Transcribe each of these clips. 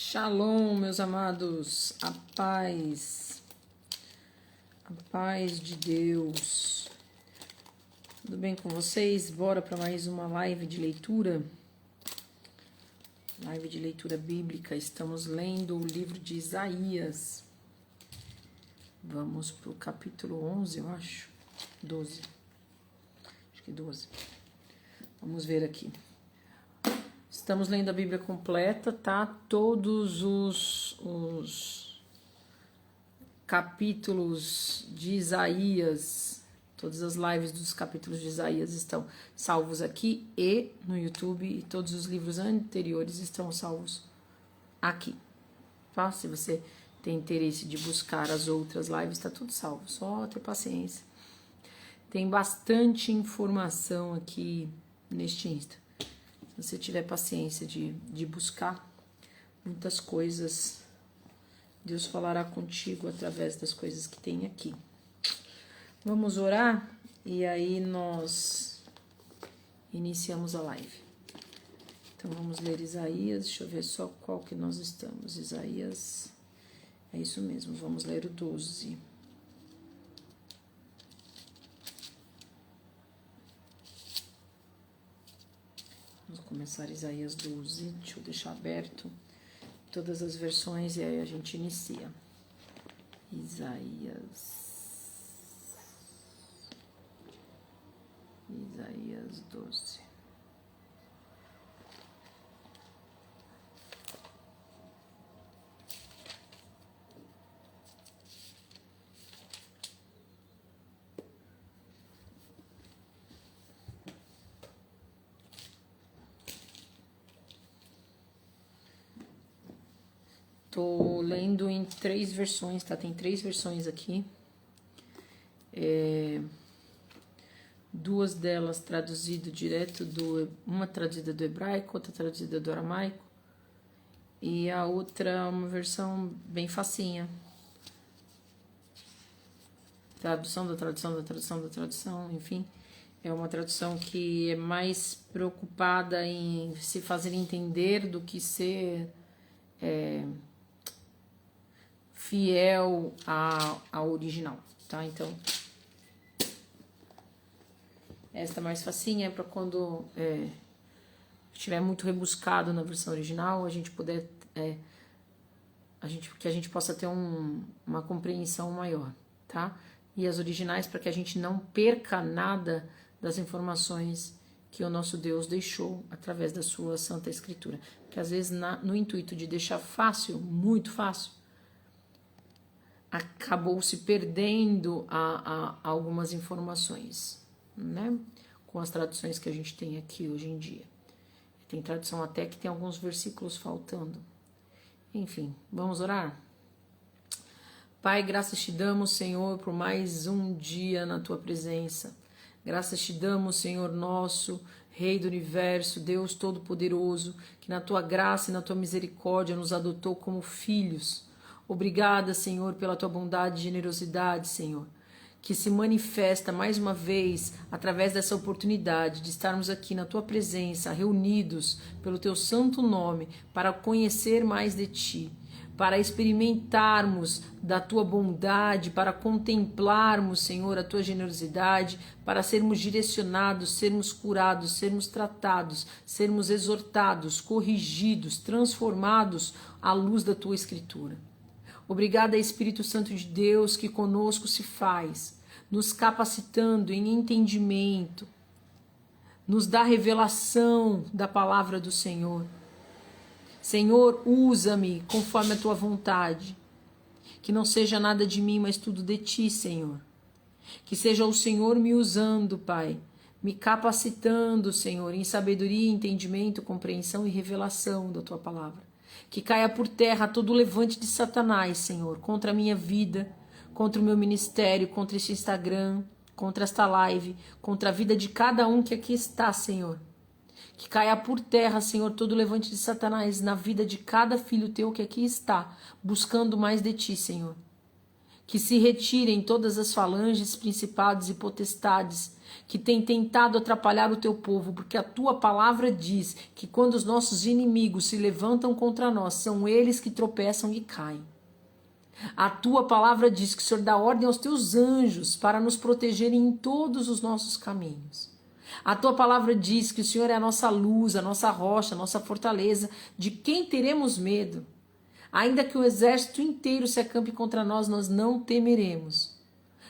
Shalom, meus amados, a paz de Deus. Tudo bem com vocês? Bora para mais uma live de leitura bíblica. Estamos lendo o livro de Isaías. Vamos para o capítulo 11, eu acho, 12, acho que 12. Vamos ver aqui. Estamos lendo a Bíblia completa, tá? Todos os capítulos de Isaías, todas as lives dos capítulos de Isaías estão salvos aqui e no YouTube, e todos os livros anteriores estão salvos aqui, tá? Se você tem interesse de buscar as outras lives, tá tudo salvo, só ter paciência. Tem bastante informação aqui neste Insta. Se você tiver paciência de buscar muitas coisas, Deus falará contigo através das coisas que tem aqui. Vamos orar e aí nós iniciamos a live. Então vamos ler Isaías, deixa eu ver só qual que nós estamos. Isaías, é isso mesmo, vamos ler o 12. Vamos começar Isaías 12, deixa eu deixar aberto todas as versões e aí a gente inicia. Isaías 12. Tô lendo em 3 versões, tá? Tem 3 versões aqui. 2 delas traduzido direto uma traduzida do hebraico, outra traduzida do aramaico. E a outra uma versão bem facinha. Tradução da tradução da tradução da tradução, enfim. É uma tradução que é mais preocupada em se fazer entender do que ser fiel ao original, tá? Então, esta mais facinha é para quando estiver muito rebuscado na versão original, a gente puder, que a gente possa ter uma compreensão maior, tá? E as originais para que a gente não perca nada das informações que o nosso Deus deixou através da sua Santa Escritura. Porque às vezes no intuito de deixar fácil, muito fácil, acabou se perdendo a algumas informações, né? Com as traduções que a gente tem aqui hoje em dia. Tem tradução até que tem alguns versículos faltando. Enfim, vamos orar? Pai, graças te damos, Senhor, por mais um dia na tua presença. Graças te damos, Senhor nosso, Rei do Universo, Deus Todo-Poderoso, que na tua graça e na tua misericórdia nos adotou como filhos. Obrigada, Senhor, pela tua bondade e generosidade, Senhor, que se manifesta mais uma vez através dessa oportunidade de estarmos aqui na tua presença, reunidos pelo teu santo nome, para conhecer mais de ti, para experimentarmos da tua bondade, para contemplarmos, Senhor, a tua generosidade, para sermos direcionados, sermos curados, sermos tratados, sermos exortados, corrigidos, transformados à luz da tua Escritura. Obrigada, Espírito Santo de Deus, que conosco se faz, nos capacitando em entendimento, nos dá revelação da palavra do Senhor. Senhor, usa-me conforme a tua vontade, que não seja nada de mim, mas tudo de ti, Senhor. Que seja o Senhor me usando, Pai, me capacitando, Senhor, em sabedoria, entendimento, compreensão e revelação da tua palavra. Que caia por terra todo o levante de Satanás, Senhor, contra a minha vida, contra o meu ministério, contra este Instagram, contra esta live, contra a vida de cada um que aqui está, Senhor. Que caia por terra, Senhor, todo o levante de Satanás na vida de cada filho teu que aqui está, buscando mais de ti, Senhor. Que se retirem todas as falanges, principados e potestades que têm tentado atrapalhar o teu povo, porque a tua palavra diz que quando os nossos inimigos se levantam contra nós, são eles que tropeçam e caem. A tua palavra diz que o Senhor dá ordem aos teus anjos para nos protegerem em todos os nossos caminhos. A tua palavra diz que o Senhor é a nossa luz, a nossa rocha, a nossa fortaleza, de quem teremos medo. Ainda que o exército inteiro se acampe contra nós, nós não temeremos,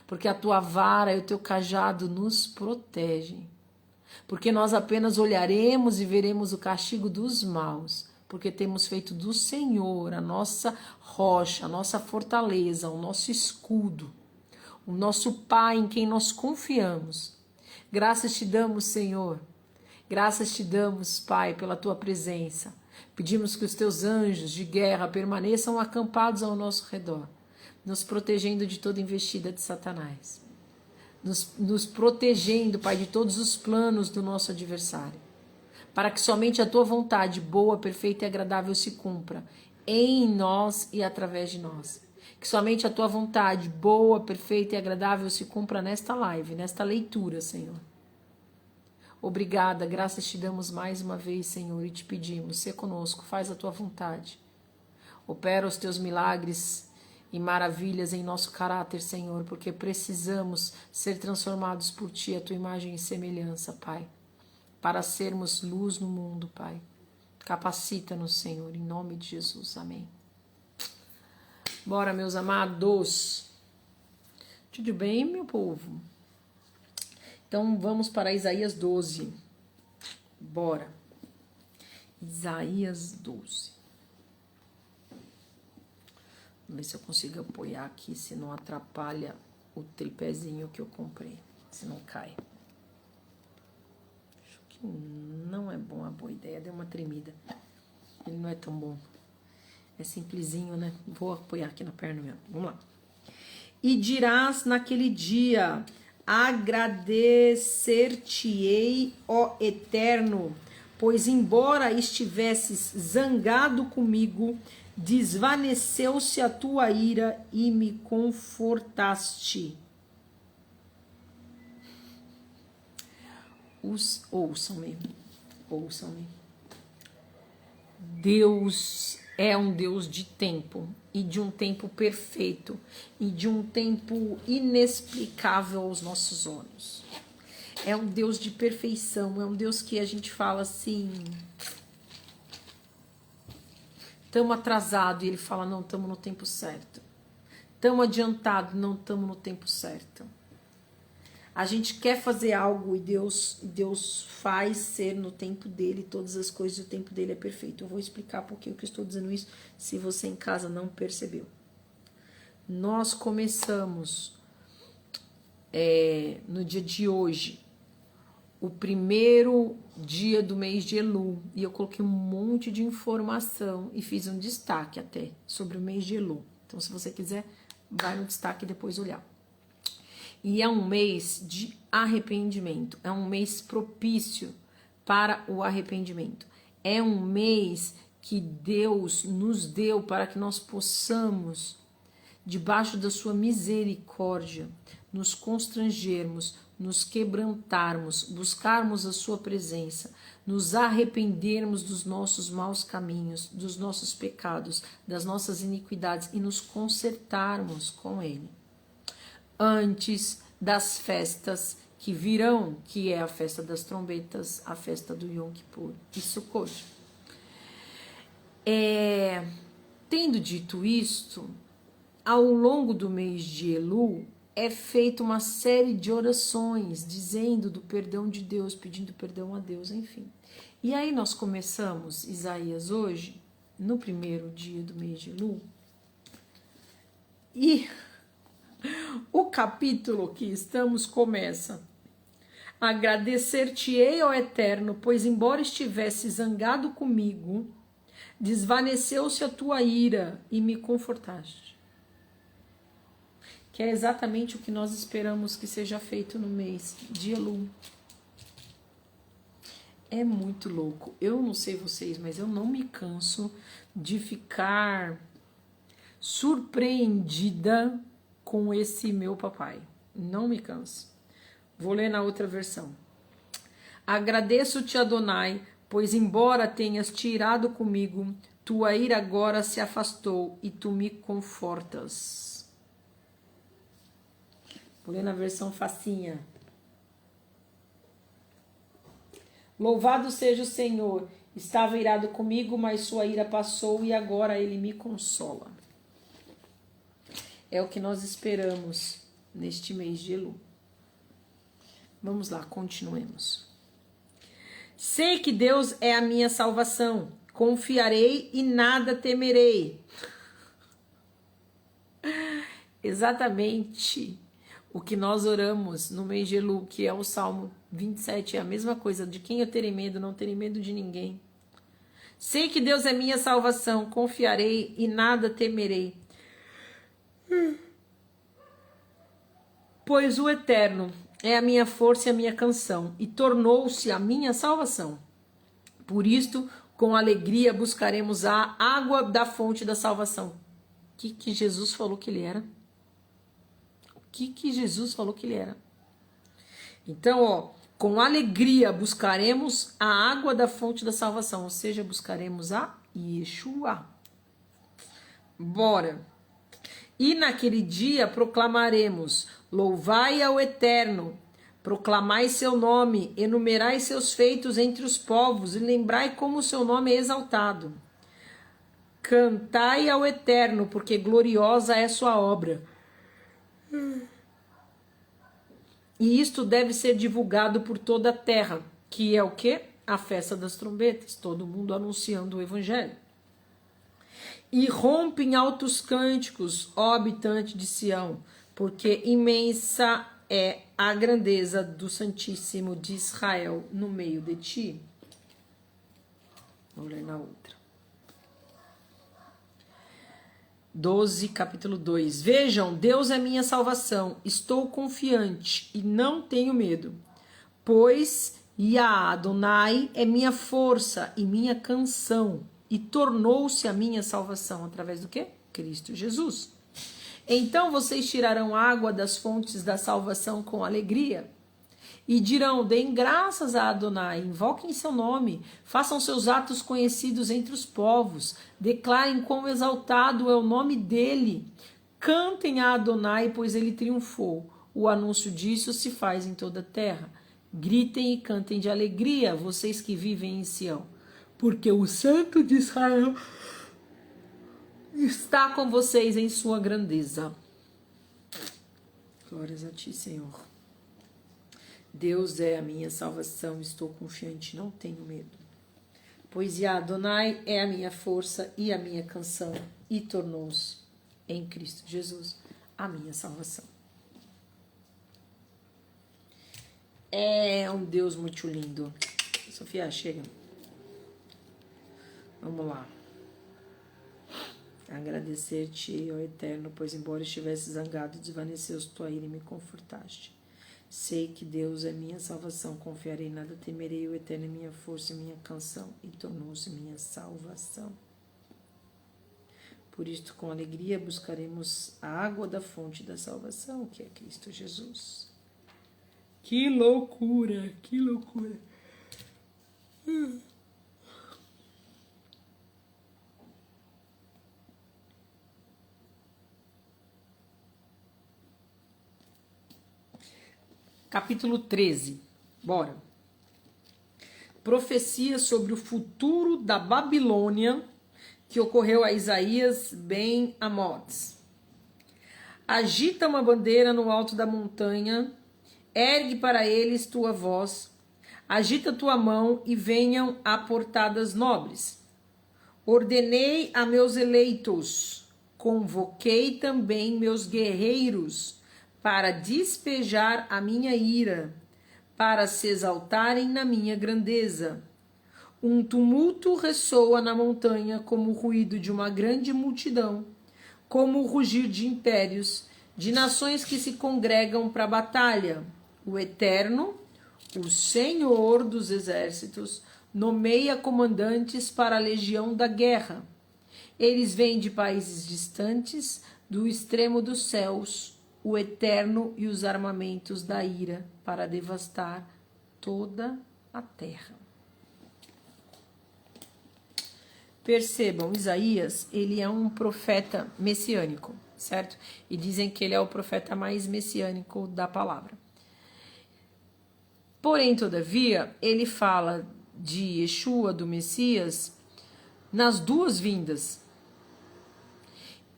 porque a tua vara e o teu cajado nos protegem. Porque nós apenas olharemos e veremos o castigo dos maus, porque temos feito do Senhor a nossa rocha, a nossa fortaleza, o nosso escudo, o nosso Pai em quem nós confiamos. Graças te damos, Senhor. Graças te damos, Pai, pela tua presença. Pedimos que os teus anjos de guerra permaneçam acampados ao nosso redor, nos protegendo de toda investida de Satanás. Nos protegendo, Pai, de todos os planos do nosso adversário. Para que somente a tua vontade boa, perfeita e agradável se cumpra em nós e através de nós. Que somente a tua vontade boa, perfeita e agradável se cumpra nesta live, nesta leitura, Senhor. Obrigada, graças te damos mais uma vez, Senhor, e te pedimos, sê conosco, faz a tua vontade. Opera os teus milagres e maravilhas em nosso caráter, Senhor, porque precisamos ser transformados por ti, a tua imagem e semelhança, Pai, para sermos luz no mundo, Pai. Capacita-nos, Senhor, em nome de Jesus. Amém. Bora, meus amados. Tudo bem, meu povo? Então, vamos para Isaías 12. Bora. Isaías 12. Vamos ver se eu consigo apoiar aqui, se não atrapalha o tripézinho que eu comprei. Se não cai. Acho que não é bom a boa ideia. Deu uma tremida. Ele não é tão bom. É simplesinho, né? Vou apoiar aqui na perna mesmo. Vamos lá. E dirás naquele dia: agradecer-te-ei, ó Eterno, pois embora estivesses zangado comigo, desvaneceu-se a tua ira e me confortaste. Ouçam-me. Deus é um Deus de tempo, e de um tempo perfeito, e de um tempo inexplicável aos nossos olhos. É um Deus de perfeição, é um Deus que a gente fala assim, estamos atrasados, e ele fala, não, estamos no tempo certo. Estamos adiantados, não estamos no tempo certo. A gente quer fazer algo e Deus faz ser no tempo dele, todas as coisas, o tempo dele é perfeito. Eu vou explicar por que eu estou dizendo isso, se você em casa não percebeu. Nós começamos no dia de hoje, o primeiro dia do mês de Elu, e eu coloquei um monte de informação e fiz um destaque até sobre o mês de Elu. Então, se você quiser, vai no destaque e depois olhar. E é um mês de arrependimento, é um mês propício para o arrependimento. É um mês que Deus nos deu para que nós possamos, debaixo da sua misericórdia, nos constrangermos, nos quebrantarmos, buscarmos a sua presença, nos arrependermos dos nossos maus caminhos, dos nossos pecados, das nossas iniquidades e nos consertarmos com Ele. Antes das festas que virão, que é a festa das trombetas, a festa do Yom Kippur e Sukkot. Tendo dito isto, ao longo do mês de Elu, é feita uma série de orações, dizendo do perdão de Deus, pedindo perdão a Deus, enfim. E aí nós começamos Isaías hoje, no primeiro dia do mês de Elu, e o capítulo que estamos começa: agradecer-te-ei, ó Eterno, pois embora estivesse zangado comigo, desvaneceu-se a tua ira e me confortaste. Que é exatamente o que nós esperamos que seja feito no mês de Elu. É muito louco. Eu não sei vocês, mas eu não me canso de ficar surpreendida com esse meu papai. Não me canso. Vou ler na outra versão. Agradeço-te, Adonai, pois embora tenhas te irado comigo, tua ira agora se afastou e tu me confortas. Vou ler na versão facinha. Louvado seja o Senhor, estava irado comigo, mas sua ira passou e agora ele me consola. É o que nós esperamos neste mês de Elul. Vamos lá, continuemos. Sei que Deus é a minha salvação, confiarei e nada temerei. Exatamente o que nós oramos no mês de Elul, que é o Salmo 27, é a mesma coisa, de quem eu terei medo, não terei medo de ninguém. Sei que Deus é minha salvação, confiarei e nada temerei. Pois o Eterno é a minha força e a minha canção, e tornou-se a minha salvação. Por isto, com alegria buscaremos a água da fonte da salvação. O que Jesus falou que ele era? O que Jesus falou que ele era? Então, com alegria buscaremos a água da fonte da salvação, ou seja, buscaremos a Yeshua. Bora! E naquele dia proclamaremos: louvai ao Eterno, proclamai seu nome, enumerai seus feitos entre os povos e lembrai como o seu nome é exaltado. Cantai ao Eterno, porque gloriosa é sua obra. E isto deve ser divulgado por toda a terra, que é o quê? A festa das trombetas, todo mundo anunciando o evangelho. E rompe em altos cânticos, ó habitante de Sião, porque imensa é a grandeza do Santíssimo de Israel no meio de ti. Vamos ler na outra. 12, capítulo 2. Vejam, Deus é minha salvação, estou confiante e não tenho medo, pois Yah Adonai é minha força e minha canção, e tornou-se a minha salvação através do quê? Cristo Jesus. Então vocês tirarão água das fontes da salvação com alegria e dirão: deem graças a Adonai, invoquem seu nome, façam seus atos conhecidos entre os povos, declarem quão exaltado é o nome dele, cantem a Adonai, pois ele triunfou. O anúncio disso se faz em toda a terra. Gritem e cantem de alegria, vocês que vivem em Sião, porque o Santo de Israel está com vocês em sua grandeza. Glórias a ti, Senhor. Deus é a minha salvação, estou confiante, não tenho medo. Pois Yah Adonai é a minha força e a minha canção, e tornou-se em Cristo Jesus a minha salvação. É um Deus muito lindo. Sofia, chega. Vamos lá. Agradecer-te, ó Eterno, pois embora estivesse zangado, desvaneceu tua ira e me confortaste. Sei que Deus é minha salvação, confiarei, nada temerei, o Eterno é minha força e minha canção, e tornou-se minha salvação. Por isto, com alegria, buscaremos a água da fonte da salvação, que é Cristo Jesus. Que loucura, que loucura. Capítulo 13. Bora. Profecia sobre o futuro da Babilônia que ocorreu a Isaías ben Amoz. Agita uma bandeira no alto da montanha, ergue para eles tua voz, agita tua mão e venham a portadas nobres. Ordenei a meus eleitos, convoquei também meus guerreiros, para despejar a minha ira, para se exaltarem na minha grandeza. Um tumulto ressoa na montanha como o ruído de uma grande multidão, como o rugir de impérios, de nações que se congregam para a batalha. O Eterno, o Senhor dos exércitos, nomeia comandantes para a legião da guerra. Eles vêm de países distantes, do extremo dos céus. o eterno e os armamentos da ira para devastar toda a terra. Percebam, Isaías, ele é um profeta messiânico, certo? E dizem que ele é o profeta mais messiânico da palavra. Porém, todavia, ele fala de Yeshua, do Messias, nas duas vindas.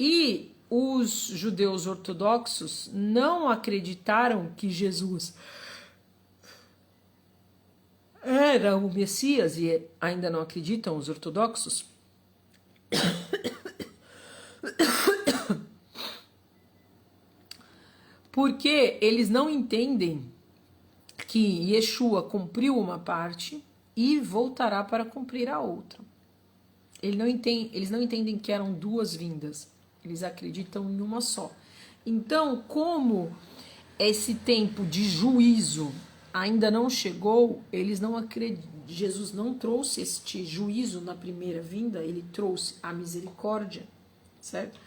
E os judeus ortodoxos não acreditaram que Jesus era o Messias, e ainda não acreditam os ortodoxos, porque eles não entendem que Yeshua cumpriu uma parte e voltará para cumprir a outra. Eles não entendem que eram duas vindas, eles acreditam em uma só. Então, como esse tempo de juízo ainda não chegou, eles não acreditam. Jesus não trouxe este juízo na primeira vinda, ele trouxe a misericórdia, certo?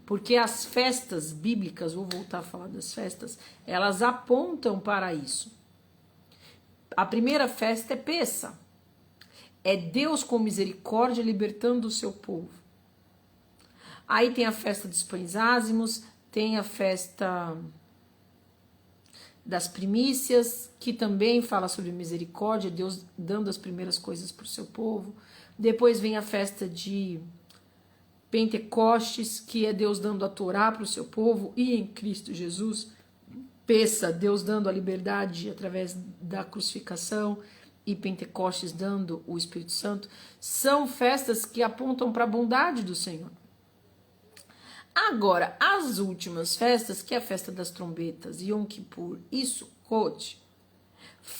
Porque as festas bíblicas, vou voltar a falar das festas, elas apontam para isso. A primeira festa é Pessa. É Deus com misericórdia libertando o seu povo. Aí tem a festa dos pães ázimos, tem a festa das primícias, que também fala sobre misericórdia, Deus dando as primeiras coisas para o seu povo. Depois vem a festa de Pentecostes, que é Deus dando a Torá para o seu povo, e em Cristo Jesus, Pessa, Deus dando a liberdade através da crucificação, e Pentecostes dando o Espírito Santo. São festas que apontam para a bondade do Senhor. Agora, as últimas festas, que é a festa das trombetas, Yom Kippur e Sukkot,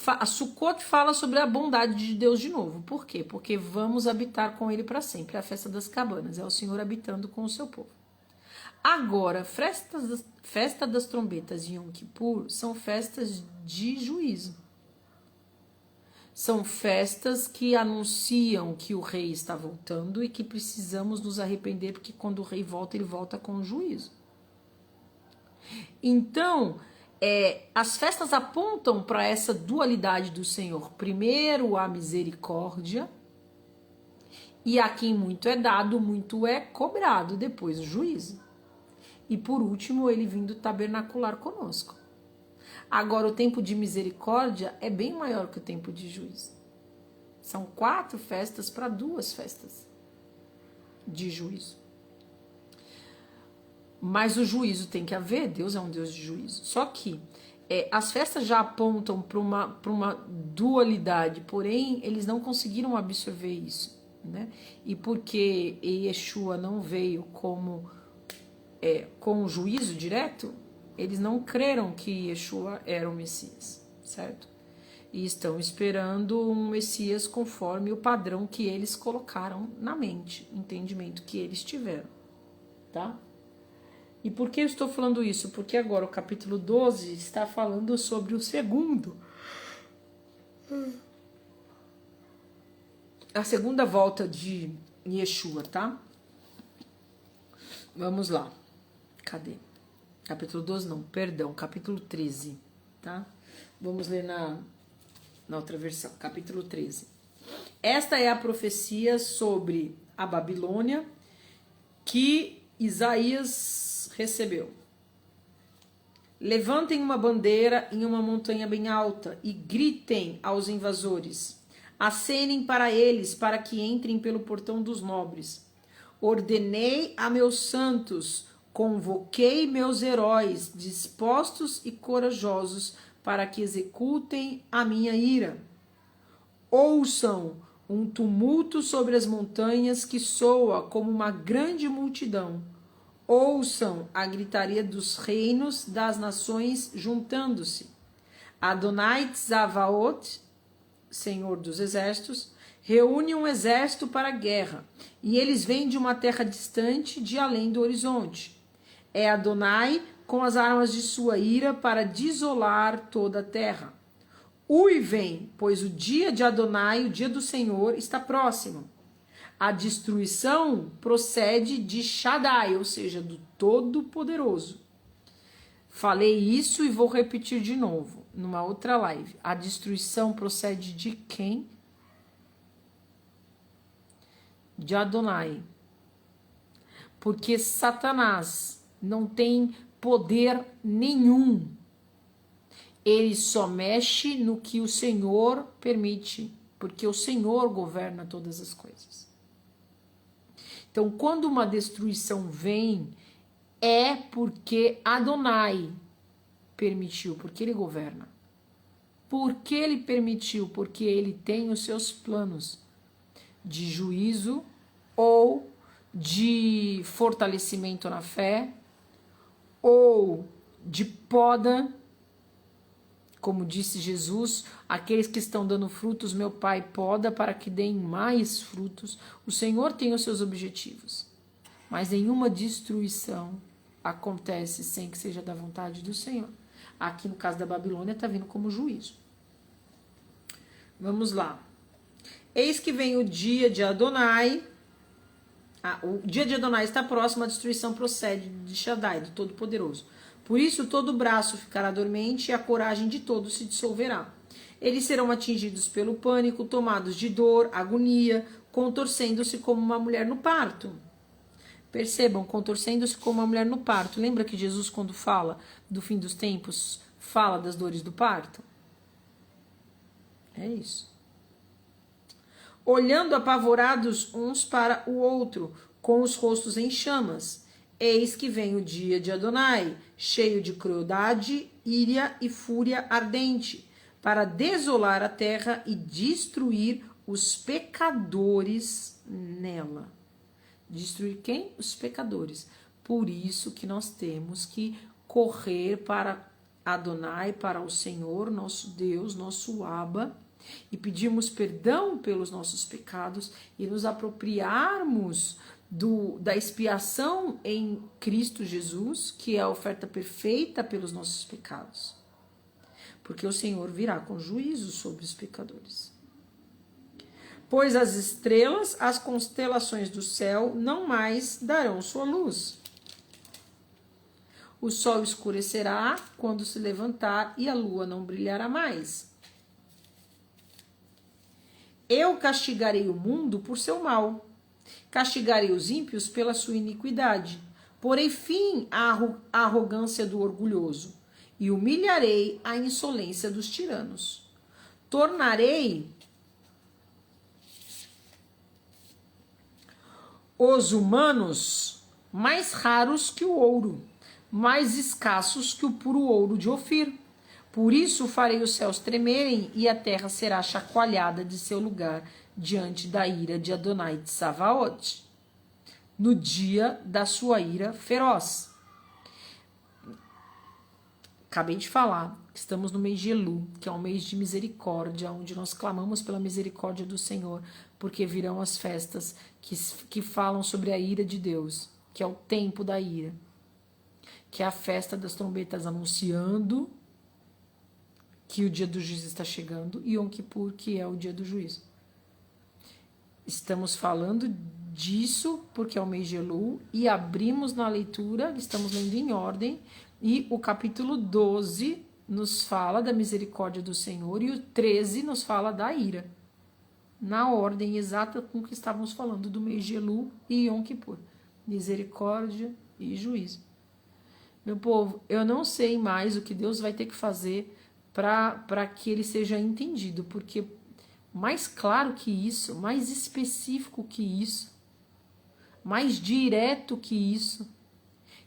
a Sukkot fala sobre a bondade de Deus de novo. Por quê? Porque vamos habitar com ele para sempre. É a festa das cabanas, é o Senhor habitando com o seu povo. Agora, festa das trombetas e Yom Kippur são festas de juízo. São festas que anunciam que o rei está voltando e que precisamos nos arrepender, porque quando o rei volta, ele volta com juízo. Então, as festas apontam para essa dualidade do Senhor. Primeiro, a misericórdia, e a quem muito é dado, muito é cobrado, depois o juízo. E por último, ele vindo tabernacular conosco. Agora, o tempo de misericórdia é bem maior que o tempo de juízo. São 4 festas para 2 festas de juízo. Mas o juízo tem que haver, Deus é um Deus de juízo. Só que as festas já apontam para uma dualidade, porém, eles não conseguiram absorver isso, né? E porque Yeshua não veio com o juízo direto, eles não creram que Yeshua era o Messias, certo? E estão esperando um Messias conforme o padrão que eles colocaram na mente, entendimento que eles tiveram, tá? E por que eu estou falando isso? Porque agora o capítulo 12 está falando sobre o segundo. A segunda volta de Yeshua, tá? Vamos lá. Cadê? Capítulo 12 não, perdão, capítulo 13, tá? Vamos ler na outra versão, capítulo 13. Esta é a profecia sobre a Babilônia que Isaías recebeu. Levantem uma bandeira em uma montanha bem alta e gritem aos invasores. Acenem para eles, para que entrem pelo portão dos nobres. Ordenei a meus santos, convoquei meus heróis, dispostos e corajosos, para que executem a minha ira. Ouçam um tumulto sobre as montanhas que soa como uma grande multidão. Ouçam a gritaria dos reinos das nações juntando-se. Adonai Tzavaot, Senhor dos exércitos, reúne um exército para a guerra, e eles vêm de uma terra distante, de além do horizonte. É Adonai com as armas de sua ira para desolar toda a terra. Uivem, pois o dia de Adonai, o dia do Senhor, está próximo. A destruição procede de Shaddai, ou seja, do Todo-Poderoso. Falei isso e vou repetir de novo, numa outra live. A destruição procede de quem? De Adonai. Porque Satanás não tem poder nenhum. Ele só mexe no que o Senhor permite, porque o Senhor governa todas as coisas. Então, quando uma destruição vem, é porque Adonai permitiu, porque ele governa. Por que ele permitiu? Porque ele tem os seus planos de juízo ou de fortalecimento na fé ou de poda, como disse Jesus, aqueles que estão dando frutos, meu Pai poda para que deem mais frutos. O Senhor tem os seus objetivos, mas nenhuma destruição acontece sem que seja da vontade do Senhor. Aqui no caso da Babilônia está vindo como juízo. Vamos lá. Eis que vem o dia de Adonai. O dia de Adonai está próximo, a destruição procede de Shaddai, do Todo-Poderoso. Por isso todo o braço ficará dormente e a coragem de todos se dissolverá. Eles serão atingidos pelo pânico, tomados de dor, agonia, contorcendo-se como uma mulher no parto. Percebam, contorcendo-se como uma mulher no parto. Lembra que Jesus, quando fala do fim dos tempos, fala das dores do parto? É isso. Olhando apavorados uns para o outro, com os rostos em chamas. Eis que vem o dia de Adonai, cheio de crueldade, íria e fúria ardente, para desolar a terra e destruir os pecadores nela. Destruir quem? Os pecadores. Por isso que nós temos que correr para Adonai, para o Senhor, nosso Deus, nosso Abba, e pedirmos perdão pelos nossos pecados e nos apropriarmos da expiação em Cristo Jesus, que é a oferta perfeita pelos nossos pecados. Porque o Senhor virá com juízo sobre os pecadores. Pois as estrelas, as constelações do céu, não mais darão sua luz. O sol escurecerá quando se levantar e a lua não brilhará mais. Eu castigarei o mundo por seu mal. Castigarei os ímpios pela sua iniquidade. Porei fim à arrogância do orgulhoso e humilharei a insolência dos tiranos. Tornarei os humanos mais raros que o ouro, mais escassos que o puro ouro de Ofir. Por isso farei os céus tremerem e a terra será chacoalhada de seu lugar diante da ira de Adonai de Savaot, no dia da sua ira feroz. Acabei de falar, estamos no mês de Elu, que é um mês de misericórdia, onde nós clamamos pela misericórdia do Senhor, porque virão as festas que falam sobre a ira de Deus, que é o tempo da ira, que é a festa das trombetas anunciando que o dia do juízo está chegando, e Yom Kippur, que é o dia do juízo. Estamos falando disso porque é o mês de Elu, e abrimos na leitura, estamos lendo em ordem, e o capítulo 12 nos fala da misericórdia do Senhor, e o 13 nos fala da ira. Na ordem exata com que estávamos falando do mês de Elu e Yom Kippur. Misericórdia e juízo. Meu povo, eu não sei mais o que Deus vai ter que fazer para que ele seja entendido, porque mais claro que isso, mais específico que isso, mais direto que isso,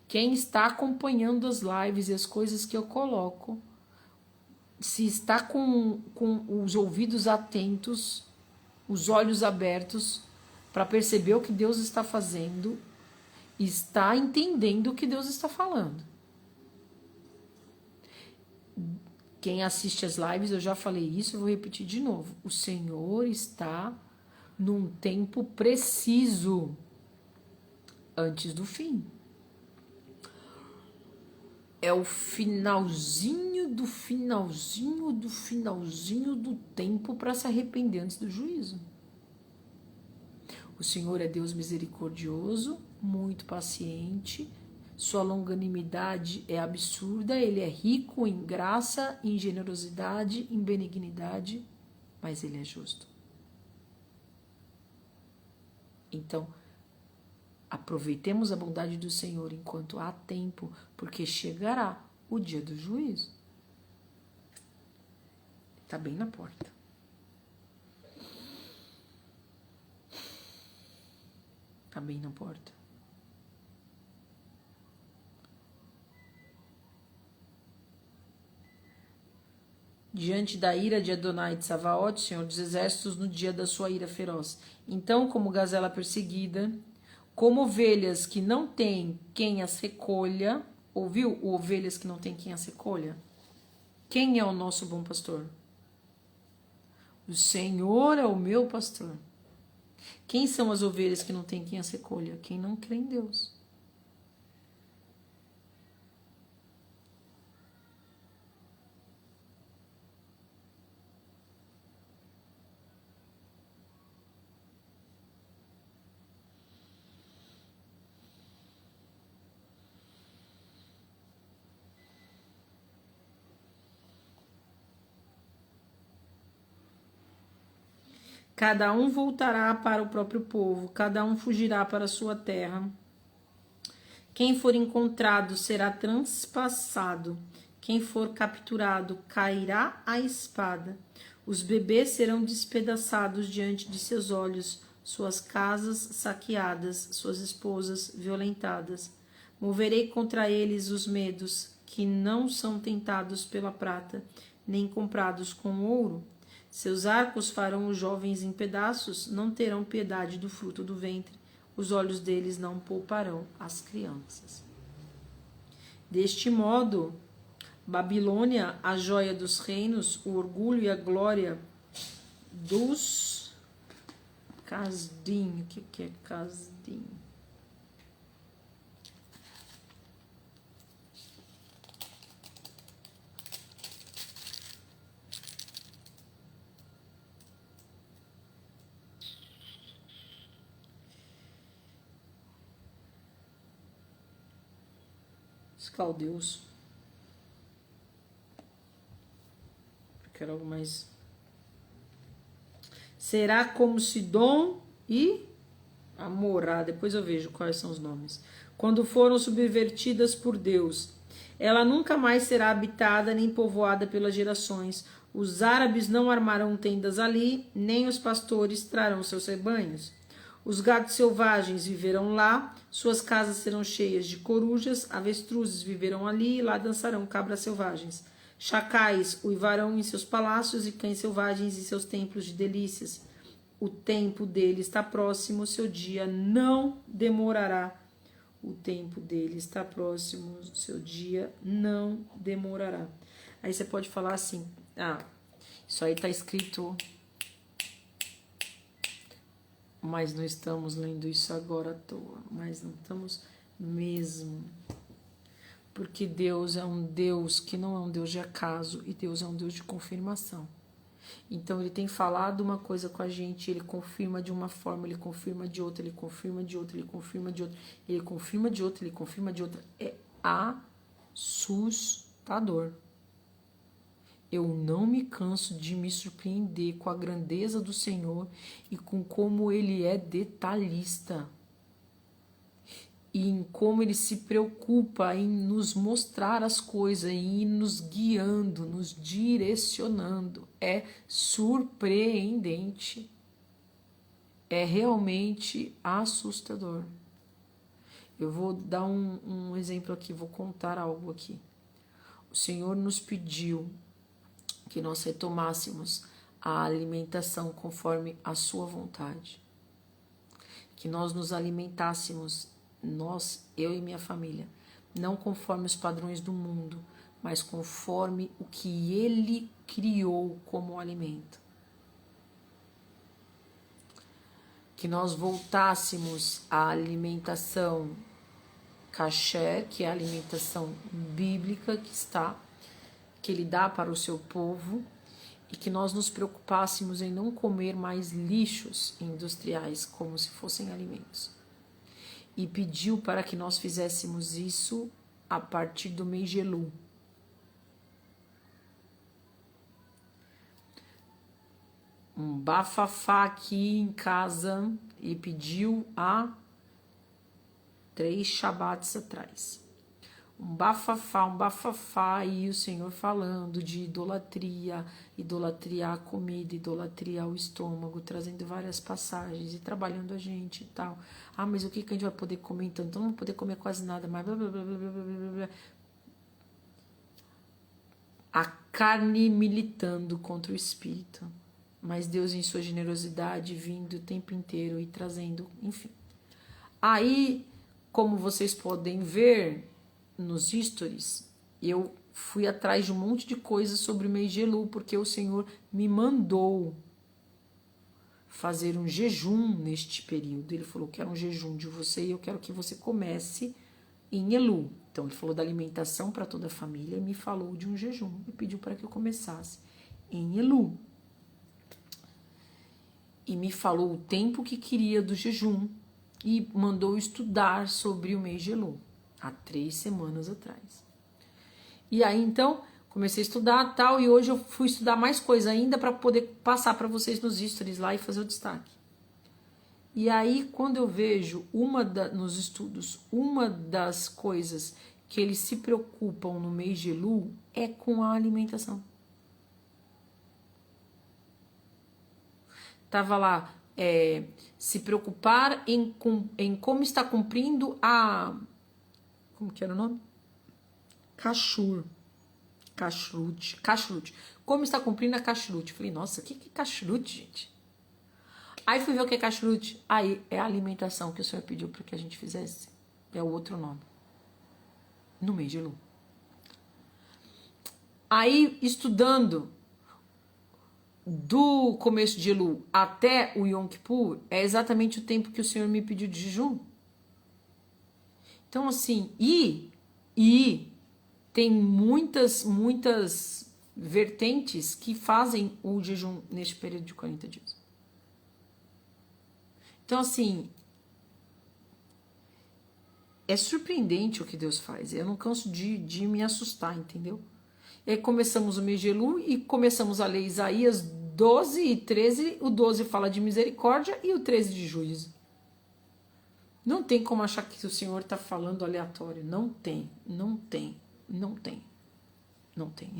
quem está acompanhando as lives e as coisas que eu coloco, se está com os ouvidos atentos, os olhos abertos, para perceber o que Deus está fazendo, está entendendo o que Deus está falando. Quem assiste as lives, eu já falei isso, eu vou repetir de novo. O Senhor está num tempo preciso antes do fim. É o finalzinho do finalzinho do finalzinho do tempo para se arrepender antes do juízo. O Senhor é Deus misericordioso, muito paciente, Sua longanimidade é absurda, ele é rico em graça, em generosidade, em benignidade, mas ele é justo. Então, aproveitemos a bondade do Senhor enquanto há tempo, porque chegará o dia do juízo. Está bem na porta. Está bem na porta. Diante da ira de Adonai de Savaote, Senhor dos Exércitos, no dia da sua ira feroz. Então, como gazela perseguida, como ovelhas que não têm quem as recolha, ouviu? Ovelhas que não têm quem as recolha. Quem é o nosso bom pastor? O Senhor é o meu pastor. Quem são as ovelhas que não têm quem as recolha? Quem não crê em Deus. Cada um voltará para o próprio povo, cada um fugirá para a sua terra. Quem for encontrado será transpassado, quem for capturado cairá à espada. Os bebês serão despedaçados diante de seus olhos, suas casas saqueadas, suas esposas violentadas. Moverei contra eles os medos, que não são tentados pela prata, nem comprados com ouro. Seus arcos farão os jovens em pedaços, não terão piedade do fruto do ventre, os olhos deles não pouparão as crianças. Deste modo, Babilônia, a joia dos reinos, o orgulho e a glória dos Casdim. O que é Casdim? Caldeus. Quero algo mais. Será como Sidom e Amorá. Depois eu vejo quais são os nomes. Quando foram subvertidas por Deus. Ela nunca mais será habitada nem povoada pelas gerações. Os árabes não armarão tendas ali, nem os pastores trarão seus rebanhos. Os gados selvagens viverão lá, suas casas serão cheias de corujas, avestruzes viverão ali e lá dançarão cabras selvagens. Chacais uivarão em seus palácios e cães selvagens em seus templos de delícias. O tempo dele está próximo, seu dia não demorará. O tempo dele está próximo, seu dia não demorará. Aí você pode falar assim, isso aí está escrito... Mas não estamos lendo isso agora à toa. Mas não estamos mesmo. Porque Deus é um Deus que não é um Deus de acaso. E Deus é um Deus de confirmação. Então Ele tem falado uma coisa com a gente. Ele confirma de uma forma, Ele confirma de outra. Ele confirma de outra, Ele confirma de outra. Ele confirma de outra, Ele confirma de outra. É assustador. Eu não me canso de me surpreender com a grandeza do Senhor e com como Ele é detalhista. E em como Ele se preocupa em nos mostrar as coisas, em ir nos guiando, nos direcionando. É surpreendente. É realmente assustador. Eu vou dar um exemplo aqui, vou contar algo aqui. O Senhor nos pediu que nós retomássemos a alimentação conforme a sua vontade. Que nós nos alimentássemos, eu e minha família, não conforme os padrões do mundo, mas conforme o que Ele criou como alimento. Que nós voltássemos à alimentação kasher, que é a alimentação bíblica que Ele dá para o seu povo, e que nós nos preocupássemos em não comer mais lixos industriais como se fossem alimentos. e pediu para que nós fizéssemos isso a partir do mês de Elul. Um bafafá aqui em casa e pediu há 3 Shabbats atrás. Um bafafá, e o Senhor falando de idolatria, idolatria à comida, idolatria ao estômago, trazendo várias passagens e trabalhando a gente e tal. Ah, mas o que a gente vai poder comer então? Então não vamos poder comer quase nada mais. Blá, blá, blá, blá, blá, blá, blá. A carne militando contra o espírito, mas Deus em sua generosidade vindo o tempo inteiro e trazendo, enfim. Aí, como vocês podem ver nos stories, eu fui atrás de um monte de coisas sobre o mês de Elul, porque o Senhor me mandou fazer um jejum neste período. Ele falou que era um jejum de você e eu quero que você comece em Elul. Então ele falou da alimentação para toda a família e me falou de um jejum e pediu para que eu começasse em Elul. E me falou o tempo que queria do jejum e mandou estudar sobre o mês de Elul, há 3 semanas atrás. E aí então comecei a estudar tal, e hoje eu fui estudar mais coisa ainda para poder passar para vocês nos stories lá e fazer o destaque. E aí quando eu vejo nos estudos, uma das coisas que eles se preocupam no mês de Elul é com a alimentação. Tava lá, se preocupar em como está cumprindo a... Como que era o nome? Kashrut. Como está cumprindo a Kashrut? Falei, nossa, o que é Kashrut, gente? Aí fui ver o que é Kashrut. Aí é a alimentação que o Senhor pediu para que a gente fizesse. É o outro nome. No mês de Elul. Aí, estudando do começo de Elul até o Yom Kippur, é exatamente o tempo que o Senhor me pediu de jejum. Então, assim, tem muitas vertentes que fazem o jejum neste período de 40 dias. Então, assim, é surpreendente o que Deus faz. Eu não canso de me assustar, entendeu? E aí começamos o mês de Elul e começamos a ler Isaías 12 e 13. O 12 fala de misericórdia e o 13 de juízo. Não tem como achar que o Senhor está falando aleatório. Não tem. Ele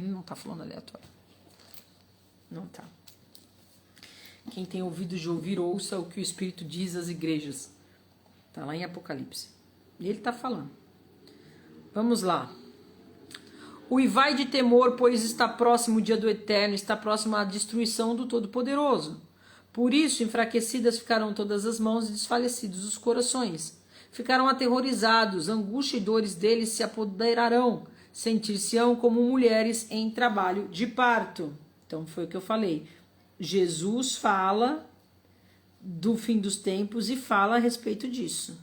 não está falando aleatório. Não tá. Quem tem ouvido de ouvir, ouça o que o Espírito diz às igrejas. Está lá em Apocalipse. E ele está falando. Vamos lá. Uivai de temor, pois está próximo o dia do Eterno, está próximo a destruição do Todo-Poderoso. Por isso, enfraquecidas ficaram todas as mãos e desfalecidos os corações. Ficaram aterrorizados, angústia e dores deles se apoderarão, sentir-se-ão como mulheres em trabalho de parto. Então foi o que eu falei. Jesus fala do fim dos tempos e fala a respeito disso.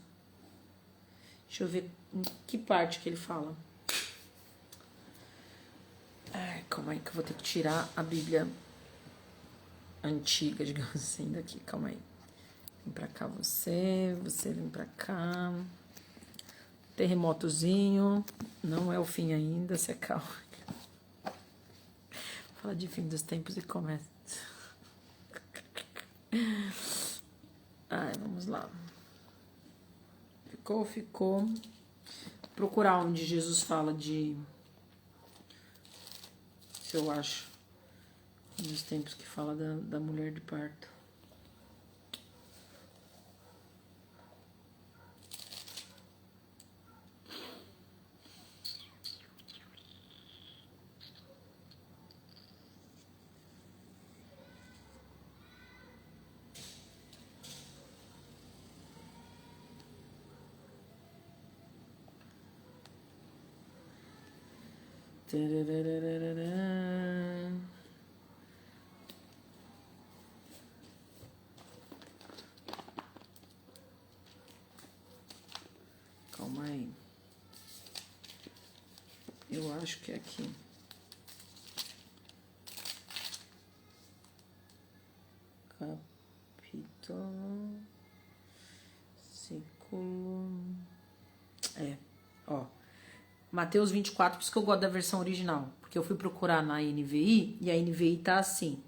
Deixa eu ver em que parte que ele fala. Calma aí que eu vou ter que tirar a Bíblia antiga, digamos assim, daqui. Calma aí. Vem pra cá você vem pra cá. Terremotozinho. Não é o fim ainda, se acalma. Fala de fim dos tempos e começa. Vamos lá. Ficou. Procurar onde Jesus fala de... Se eu acho. Nos tempos que fala da mulher de parto. Calma aí. Eu acho que é aqui. Capítulo, versículo Ó. Mateus 24, por isso que eu gosto da versão original. Porque eu fui procurar na NVI e a NVI tá assim.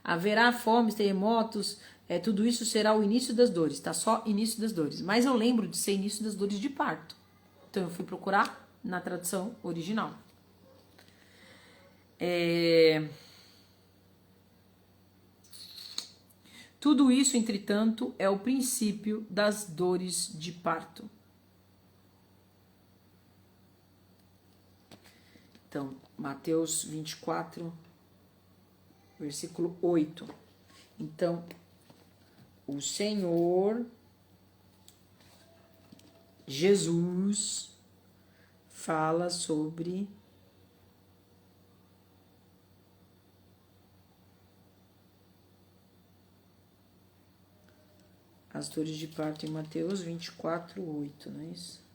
Haverá fomes, terremotos, tudo isso será o início das dores. Tá só início das dores. Mas eu lembro de ser início das dores de parto. Então eu fui procurar na tradução original. Tudo isso, entretanto, é o princípio das dores de parto. Então, Mateus 24, versículo 8. Então, o Senhor Jesus fala sobre as dores de parto em Mateus 24, 8, não é isso?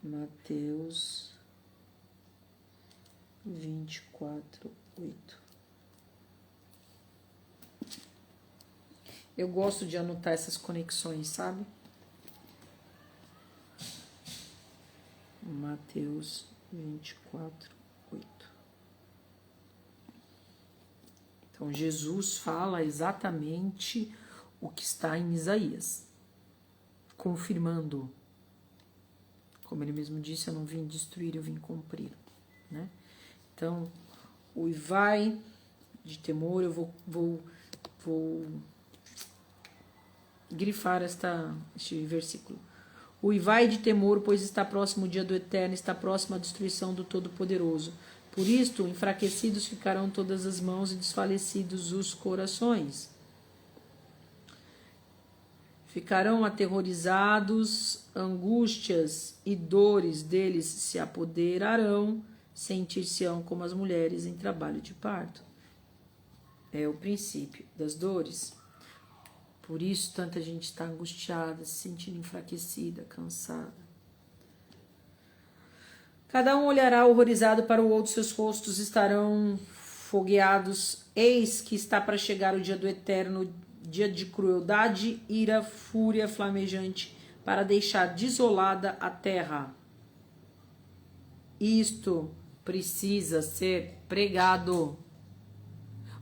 Mateus 24, 8. Eu gosto de anotar essas conexões, sabe? Mateus 24, 8. Então, Jesus fala exatamente o que está em Isaías, confirmando. Como ele mesmo disse, eu não vim destruir, eu vim cumprir, né? Então, o vai de temor, eu vou grifar este versículo. O vai de temor, pois está próximo o dia do Eterno, está próxima a destruição do Todo-Poderoso. Por isto, enfraquecidos ficarão todas as mãos e desfalecidos os corações. Ficarão aterrorizados, angústias e dores deles se apoderarão, sentir-se-ão como as mulheres em trabalho de parto. É o princípio das dores. Por isso, tanta gente está angustiada, se sentindo enfraquecida, cansada. Cada um olhará horrorizado para o outro, seus rostos estarão fogueados. Eis que está para chegar o dia do Eterno, dia de crueldade, ira, fúria flamejante, para deixar desolada a terra. Isto precisa ser pregado.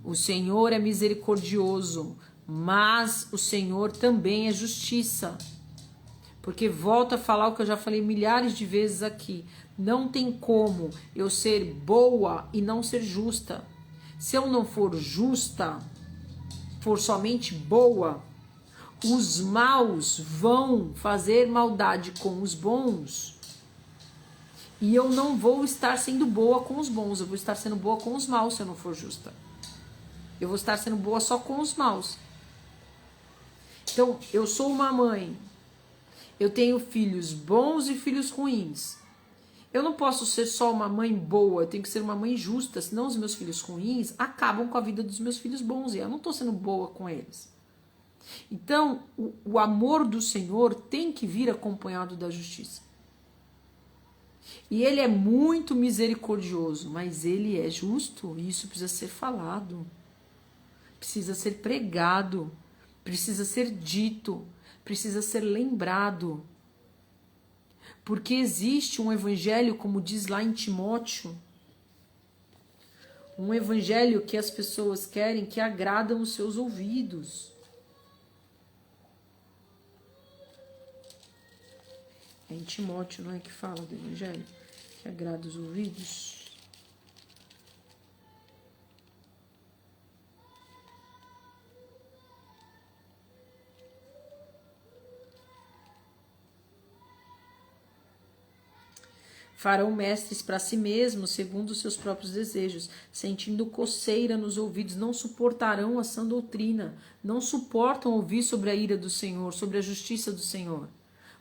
O Senhor é misericordioso, mas o Senhor também é justiça. Porque volto a falar o que eu já falei milhares de vezes aqui. Não tem como eu ser boa e não ser justa. Se eu não for justa, for somente boa, os maus vão fazer maldade com os bons. E eu não vou estar sendo boa com os bons, eu vou estar sendo boa com os maus se eu não for justa. Eu vou estar sendo boa só com os maus. Então, eu sou uma mãe. Eu tenho filhos bons e filhos ruins. Eu não posso ser só uma mãe boa, eu tenho que ser uma mãe justa, senão os meus filhos ruins acabam com a vida dos meus filhos bons e eu não estou sendo boa com eles. Então, o amor do Senhor tem que vir acompanhado da justiça. E ele é muito misericordioso, mas ele é justo e isso precisa ser falado, precisa ser pregado, precisa ser dito, precisa ser lembrado. Porque existe um evangelho, como diz lá em Timóteo, um evangelho que as pessoas querem, que agradam os seus ouvidos. É em Timóteo, não é que fala do evangelho? Que agrada os ouvidos. Farão mestres para si mesmos, segundo os seus próprios desejos, sentindo coceira nos ouvidos, não suportarão a sã doutrina, não suportam ouvir sobre a ira do Senhor, sobre a justiça do Senhor.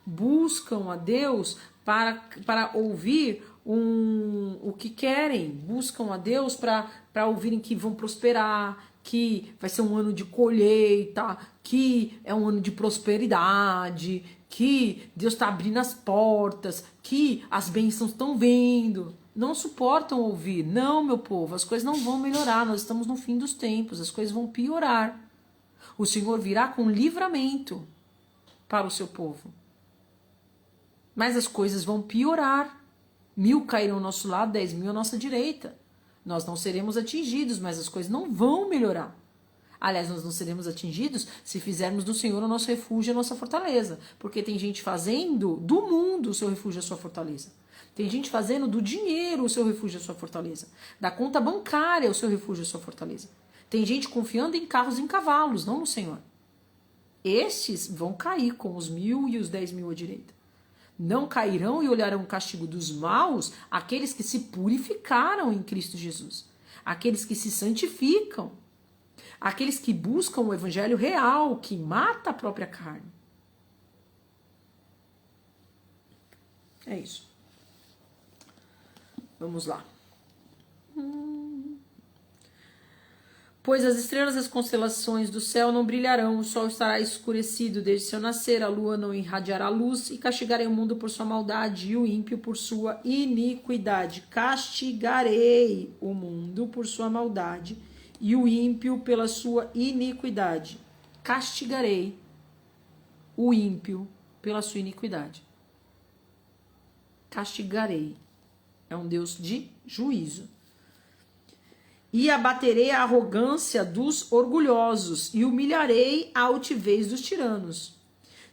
Buscam a Deus para ouvir o que querem, buscam a Deus para ouvirem que vão prosperar, que vai ser um ano de colheita, que é um ano de prosperidade, que Deus está abrindo as portas, que as bênçãos estão vindo. não suportam ouvir. Não, meu povo, as coisas não vão melhorar, nós estamos no fim dos tempos, as coisas vão piorar. O Senhor virá com livramento para o seu povo. Mas as coisas vão piorar. 1000 cairão ao nosso lado, 10.000 à nossa direita. Nós não seremos atingidos, mas as coisas não vão melhorar. Aliás, nós não seremos atingidos se fizermos do Senhor o nosso refúgio e a nossa fortaleza. Porque tem gente fazendo do mundo o seu refúgio e a sua fortaleza. Tem gente fazendo do dinheiro o seu refúgio e a sua fortaleza. Da conta bancária o seu refúgio e a sua fortaleza. Tem gente confiando em carros e em cavalos, não no Senhor. Estes vão cair com os 1000 e os 10.000 à direita. Não cairão e olharão o castigo dos maus aqueles que se purificaram em Cristo Jesus. Aqueles que se santificam. Aqueles que buscam o evangelho real, que mata a própria carne. É isso. Vamos lá. Pois as estrelas e as constelações do céu não brilharão, o sol estará escurecido desde seu nascer, a lua não irradiará luz, e castigarei o mundo por sua maldade e o ímpio por sua iniquidade. Castigarei o mundo por sua maldade e o ímpio pela sua iniquidade. Castigarei o ímpio pela sua iniquidade. Castigarei. É um Deus de juízo. E abaterei a arrogância dos orgulhosos e humilharei a altivez dos tiranos.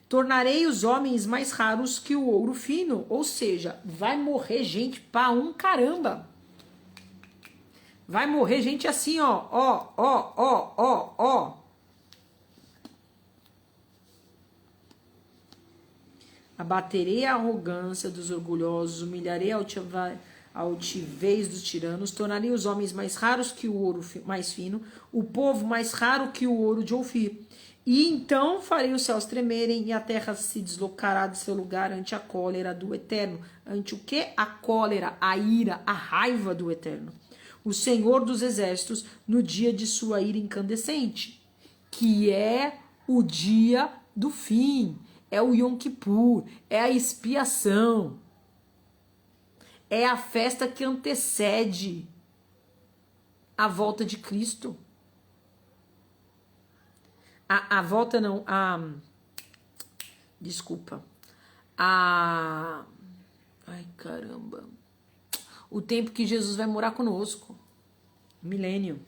Tornarei os homens mais raros que o ouro fino, ou seja, vai morrer gente pra um caramba. Vai morrer gente assim, ó. Abaterei a arrogância dos orgulhosos, humilharei a altivez dos tiranos, tornarei os homens mais raros que o ouro mais fino, o povo mais raro que o ouro de Ofir. E então farei os céus tremerem e a terra se deslocará de seu lugar ante a cólera do Eterno. Ante o que? A cólera, a ira, a raiva do Eterno. O Senhor dos Exércitos no dia de sua ira incandescente, que é o dia do fim, é o Yom Kippur, é a expiação, é a festa que antecede a volta de Cristo. A volta não, desculpa, ai caramba, o tempo que Jesus vai morar conosco, milênio.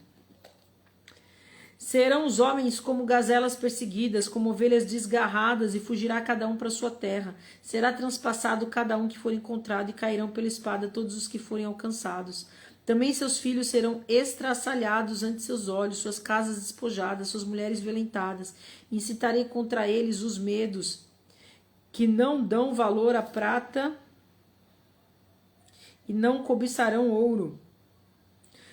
Serão os homens como gazelas perseguidas, como ovelhas desgarradas, e fugirá cada um para sua terra. Será transpassado cada um que for encontrado, e cairão pela espada todos os que forem alcançados. Também seus filhos serão estraçalhados ante seus olhos, suas casas despojadas, suas mulheres violentadas. Incitarei contra eles os medos, que não dão valor à prata e não cobiçarão ouro.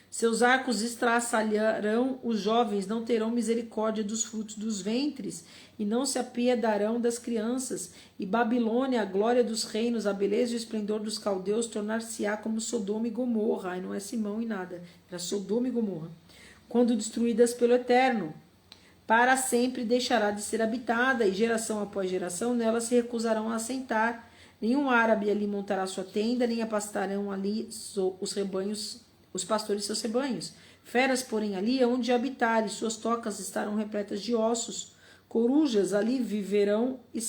Seus arcos estraçalharão os jovens, não terão misericórdia dos frutos dos ventres, e não se apiedarão das crianças. E Babilônia, a glória dos reinos, a beleza e o esplendor dos caldeus, tornar-se-á como Sodoma e Gomorra. Ai, não é Simão e nada, era Sodoma e Gomorra. Quando destruídas pelo Eterno, para sempre deixará de ser habitada, e geração após geração nela se recusarão a assentar. Nenhum árabe ali montará sua tenda, nem apastarão ali os rebanhos, os pastores seus rebanhos. Feras, porém, ali hão de habitar, e suas tocas estarão repletas de ossos. Corujas ali viverão, e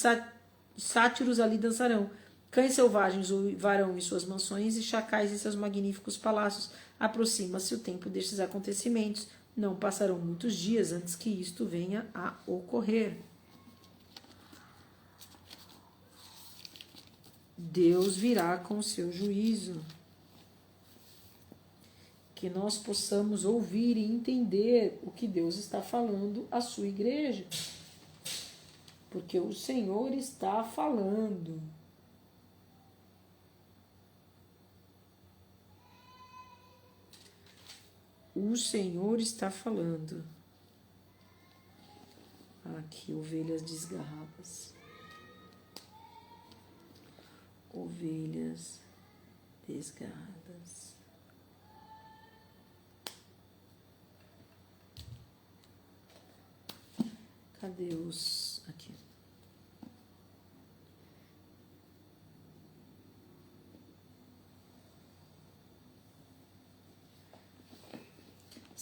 sátiros ali dançarão. Cães selvagens uivarão em suas mansões, e chacais em seus magníficos palácios. Aproxima-se o tempo destes acontecimentos. Não passarão muitos dias antes que isto venha a ocorrer. Deus virá com o seu juízo. Que nós possamos ouvir e entender o que Deus está falando à sua igreja. Porque o Senhor está falando. O Senhor está falando. Aqui, ovelhas desgarradas. Ovelhas desgarradas. Cadê os... Aqui.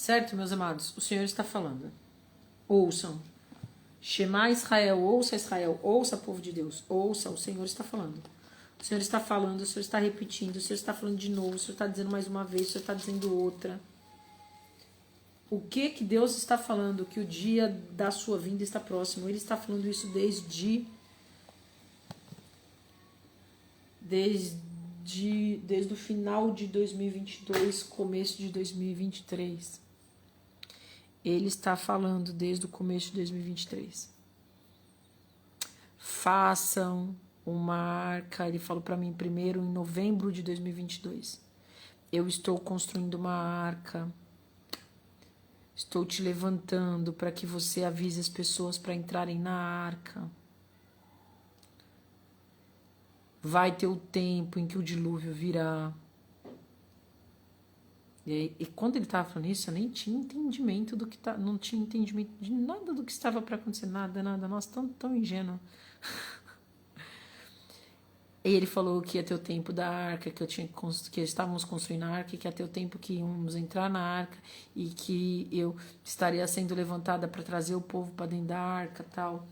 Certo, meus amados? O Senhor está falando. Ouçam. Shema Israel, ouça povo de Deus. Ouça, o Senhor está falando. O Senhor está falando, o Senhor está repetindo, o Senhor está falando de novo, o Senhor está dizendo mais uma vez, o Senhor está dizendo outra. O que Deus está falando? Que o dia da sua vinda está próximo. Ele está falando isso desde o final de 2022, começo de 2023. Ele está falando desde o começo de 2023. Façam uma arca. Ele falou para mim primeiro em novembro de 2022. Eu estou construindo uma arca. Estou te levantando para que você avise as pessoas para entrarem na arca. Vai ter o tempo em que o dilúvio virá. E quando ele estava falando isso, eu nem tinha entendimento do que não tinha entendimento de nada do que estava para acontecer, nada. Nossa, tão ingênuo. E ele falou que ia ter o tempo da arca, que estávamos construindo a arca, que ia ter o tempo que íamos entrar na arca e que eu estaria sendo levantada para trazer o povo para dentro da arca, tal.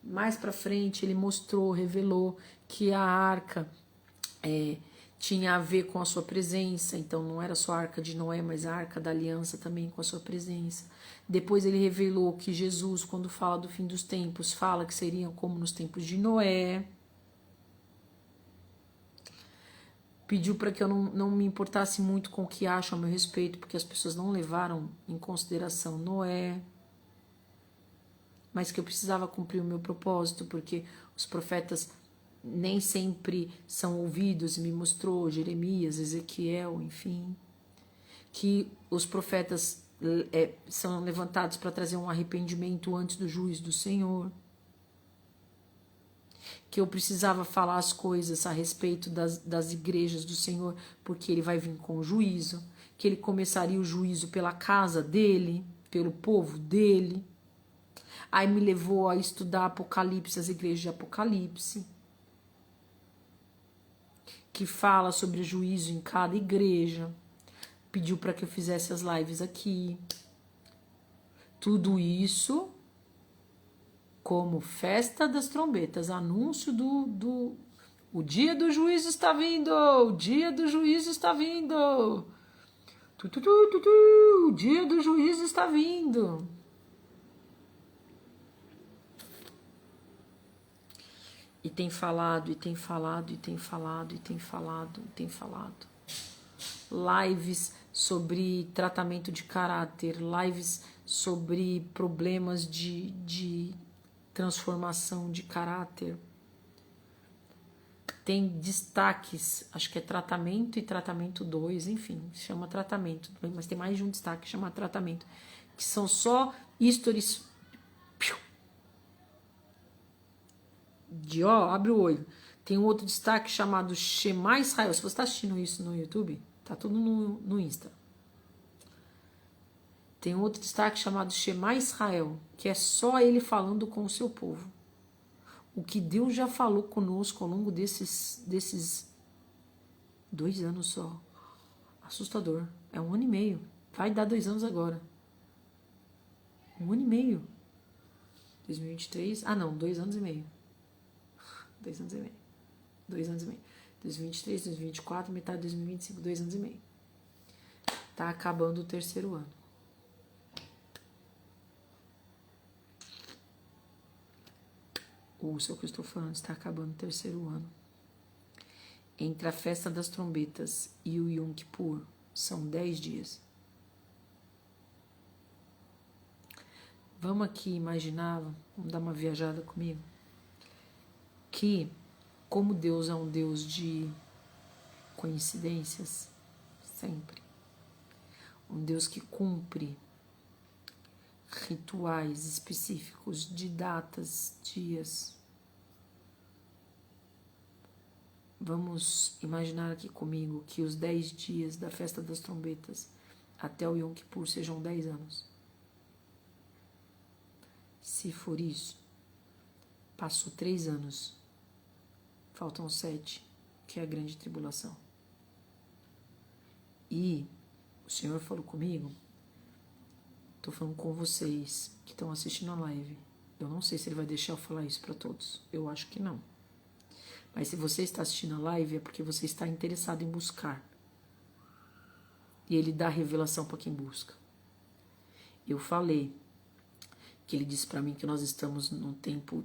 Mais para frente ele mostrou, revelou que a arca tinha a ver com a sua presença, então não era só a arca de Noé, mas a arca da aliança também com a sua presença. Depois ele revelou que Jesus, quando fala do fim dos tempos, fala que seriam como nos tempos de Noé. Pediu para que eu não me importasse muito com o que acham a meu respeito, porque as pessoas não levaram em consideração Noé, mas que eu precisava cumprir o meu propósito, porque os profetas nem sempre são ouvidos, e me mostrou Jeremias, Ezequiel, enfim, que os profetas são levantados para trazer um arrependimento antes do juízo do Senhor, que eu precisava falar as coisas a respeito das igrejas do Senhor, porque ele vai vir com o juízo, que ele começaria o juízo pela casa dele, pelo povo dele. Aí me levou a estudar Apocalipse, as igrejas de Apocalipse, que fala sobre o juízo em cada igreja. Pediu para que eu fizesse as lives aqui. Tudo isso como festa das trombetas, anúncio o dia do juízo está vindo, o dia do juízo está vindo, o dia do juízo está vindo. E tem falado, e tem falado, e tem falado, e tem falado, e tem falado. Lives sobre tratamento de caráter, lives sobre problemas de transformação de caráter. Tem destaques, acho que é tratamento e tratamento 2, enfim, chama tratamento, mas tem mais de um destaque, chama tratamento, que são só stories de abre o olho. Tem um outro destaque chamado Shema Israel. Se você está assistindo isso no YouTube, tá tudo no Insta. Tem um outro destaque chamado Shema Israel, que é só ele falando com o seu povo. O que Deus já falou conosco ao longo desses 2 anos só. Assustador. É 1 ano e meio. Vai dar 2 anos agora. 1 ano e meio. 2023. Ah, não, 2 anos e meio. 2 anos e meio. 2 anos e meio. 2023, 2024, metade de 2025, 2 anos e meio. Tá acabando o 3º ano. Ouça o que eu estou falando, está acabando o 3º ano. Entre a festa das trombetas e o Yom Kippur são 10 dias. Vamos aqui imaginar, vamos dar uma viajada comigo, que como Deus é um Deus de coincidências, sempre, um Deus que cumpre rituais específicos de datas, dias. Vamos imaginar aqui comigo que os 10 dias da festa das trombetas até o Yom Kippur sejam 10 anos. Se for isso, passou 3 anos, faltam 7, que é a grande tribulação. E o Senhor falou comigo tô falando com vocês que estão assistindo a live. Eu não sei se ele vai deixar eu falar isso para todos. Eu acho que não. Mas se você está assistindo a live é porque você está interessado em buscar. E ele dá revelação para quem busca. Eu falei que ele disse para mim que nós estamos num tempo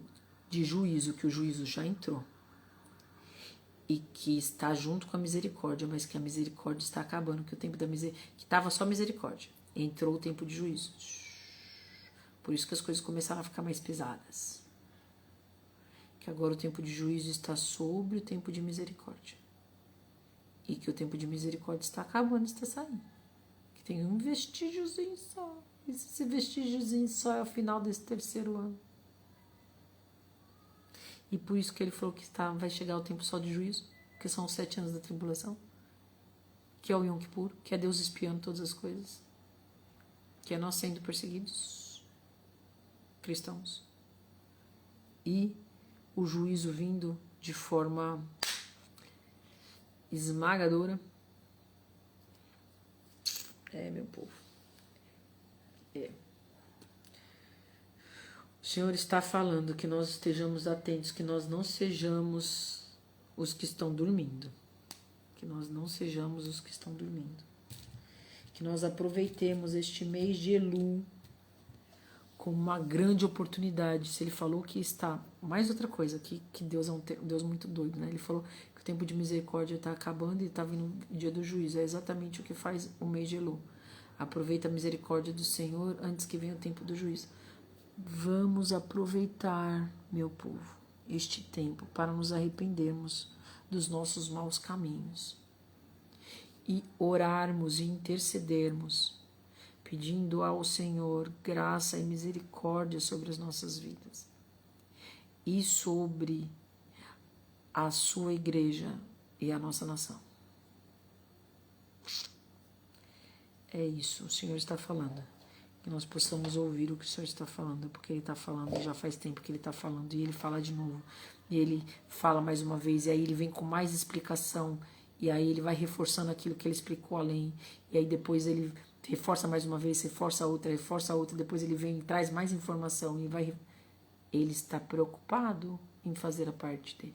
de juízo, que o juízo já entrou. E que está junto com a misericórdia, mas que a misericórdia está acabando, que o tempo da misericórdia, que estava só misericórdia. Entrou o tempo de juízo. Por isso que as coisas começaram a ficar mais pesadas. Que agora o tempo de juízo está sobre o tempo de misericórdia. E que o tempo de misericórdia está acabando, está saindo. Que tem um vestígiozinho só. Esse vestígiozinho só é o final desse 3º ano. E por isso que ele falou que vai chegar o tempo só de juízo, que são os 7 anos da tribulação, que é o Yom Kippur, que é Deus espiando todas as coisas, que é nós sendo perseguidos, cristãos, e o juízo vindo de forma esmagadora. Meu povo. O Senhor está falando que nós estejamos atentos, que nós não sejamos os que estão dormindo. Que nós não sejamos os que estão dormindo. Que nós aproveitemos este mês de Elu como uma grande oportunidade. Se ele falou que está... Mais outra coisa, que Deus é um Deus muito doido, né? Ele falou que o tempo de misericórdia está acabando e está vindo o dia do juízo. É exatamente o que faz o mês de Elu. Aproveita a misericórdia do Senhor antes que venha o tempo do juízo. Vamos aproveitar, meu povo, este tempo para nos arrependermos dos nossos maus caminhos e orarmos e intercedermos, pedindo ao Senhor graça e misericórdia sobre as nossas vidas e sobre a sua igreja e a nossa nação. É isso, o Senhor está falando. Que nós possamos ouvir o que o Senhor está falando, porque Ele está falando, já faz tempo que Ele está falando, e Ele fala de novo, e Ele fala mais uma vez, e aí Ele vem com mais explicação, e aí Ele vai reforçando aquilo que Ele explicou além, e aí depois Ele reforça mais uma vez, reforça outra, depois Ele vem e traz mais informação, e vai... Ele está preocupado em fazer a parte dele,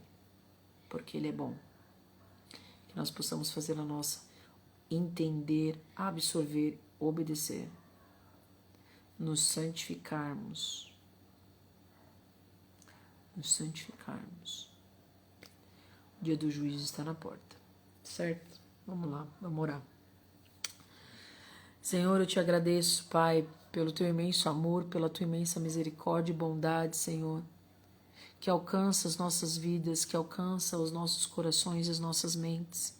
porque Ele é bom. Que nós possamos fazer a nossa, entender, absorver, obedecer, nos santificarmos. Nos santificarmos. O dia do juízo está na porta. Certo? Vamos lá, vamos orar. Senhor, eu te agradeço, Pai, pelo teu imenso amor, pela tua imensa misericórdia e bondade, Senhor, que alcança as nossas vidas, que alcança os nossos corações e as nossas mentes.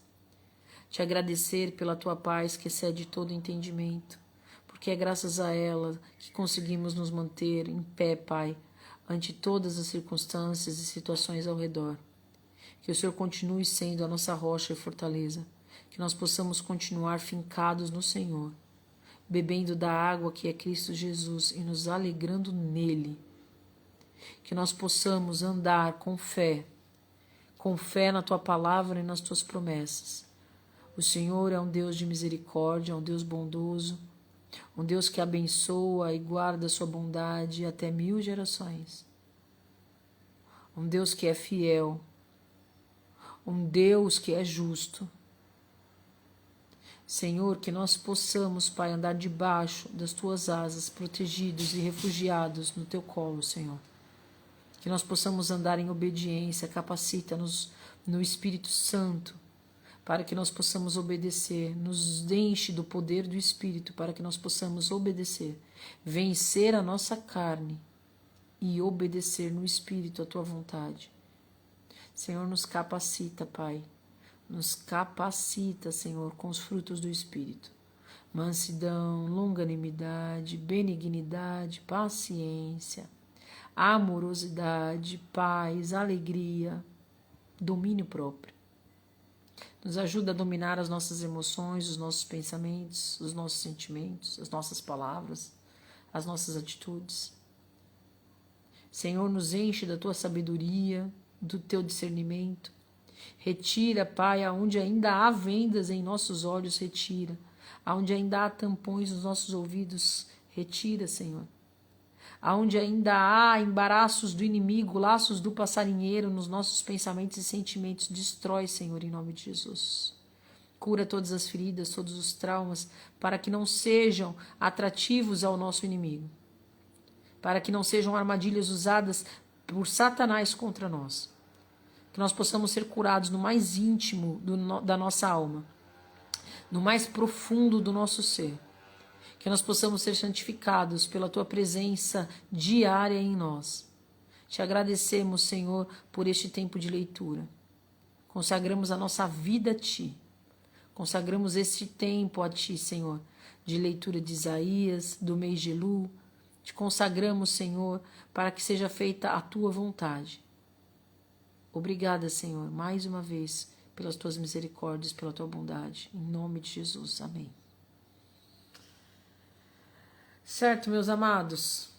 Te agradecer pela tua paz que excede todo entendimento, porque é graças a ela que conseguimos nos manter em pé, Pai, ante todas as circunstâncias e situações ao redor. Que o Senhor continue sendo a nossa rocha e fortaleza, que nós possamos continuar fincados no Senhor, bebendo da água que é Cristo Jesus e nos alegrando nele. Que nós possamos andar com fé na tua palavra e nas tuas promessas. O Senhor é um Deus de misericórdia, é um Deus bondoso, um Deus que abençoa e guarda a sua bondade até 1000 gerações. Um Deus que é fiel, um Deus que é justo. Senhor, que nós possamos, Pai, andar debaixo das tuas asas, protegidos e refugiados no teu colo, Senhor. Que nós possamos andar em obediência, capacita-nos no Espírito Santo, para que nós possamos obedecer, nos enche do poder do Espírito, para que nós possamos obedecer, vencer a nossa carne e obedecer no Espírito a tua vontade. Senhor, nos capacita, Pai. Nos capacita, Senhor, com os frutos do Espírito. Mansidão, longanimidade, benignidade, paciência, amorosidade, paz, alegria, domínio próprio. Nos ajuda a dominar as nossas emoções, os nossos pensamentos, os nossos sentimentos, as nossas palavras, as nossas atitudes. Senhor, nos enche da tua sabedoria, do teu discernimento. Retira, Pai, aonde ainda há vendas em nossos olhos, retira. Aonde ainda há tampões nos nossos ouvidos, Retira, Senhor. Aonde ainda há embaraços do inimigo, laços do passarinheiro nos nossos pensamentos e sentimentos, destrói, Senhor, em nome de Jesus. Cura todas as feridas, todos os traumas, para que não sejam atrativos ao nosso inimigo, para que não sejam armadilhas usadas por Satanás contra nós. Que nós possamos ser curados no mais íntimo da nossa alma, no mais profundo do nosso ser. Que nós possamos ser santificados pela Tua presença diária em nós. Te agradecemos, Senhor, por este tempo de leitura. Consagramos a nossa vida a Ti. Consagramos este tempo a Ti, Senhor, de leitura de Isaías, do mês de Elul. Te consagramos, Senhor, para que seja feita a Tua vontade. Obrigada, Senhor, mais uma vez, pelas Tuas misericórdias, pela Tua bondade. Em nome de Jesus. Amém. Certo, meus amados?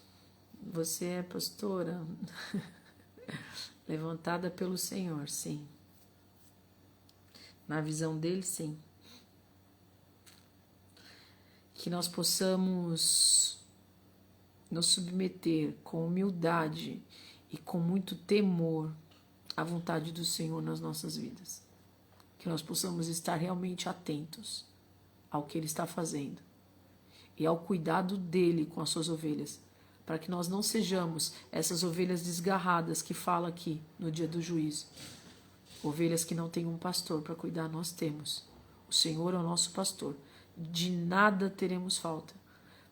Você é pastora levantada pelo Senhor, sim. Na visão dele, sim. Que nós possamos nos submeter com humildade e com muito temor à vontade do Senhor nas nossas vidas. Que nós possamos estar realmente atentos ao que Ele está fazendo e ao cuidado dele com as suas ovelhas, para que nós não sejamos essas ovelhas desgarradas que fala aqui no dia do juízo. Ovelhas que não têm um pastor para cuidar, nós temos. O Senhor é o nosso pastor. De nada teremos falta.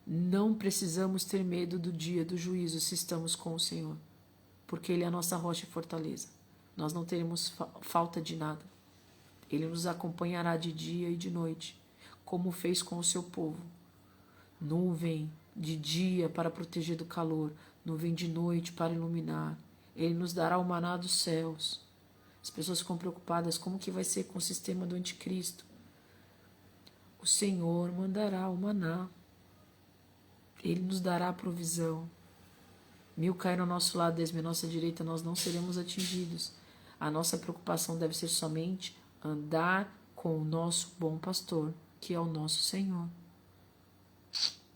Não precisamos ter medo do dia do juízo se estamos com o Senhor, porque Ele é a nossa rocha e fortaleza. Nós não teremos falta de nada. Ele nos acompanhará de dia e de noite, como fez com o seu povo. Nuvem de dia para proteger do calor, nuvem de noite para iluminar. Ele nos dará o maná dos céus. As pessoas ficam preocupadas como que vai ser com o sistema do anticristo. O Senhor mandará o maná. Ele nos dará a provisão. 1000 cairão ao nosso lado, 10 à nossa direita, nós não seremos atingidos. A nossa preocupação deve ser somente andar com o nosso bom pastor, que é o nosso Senhor.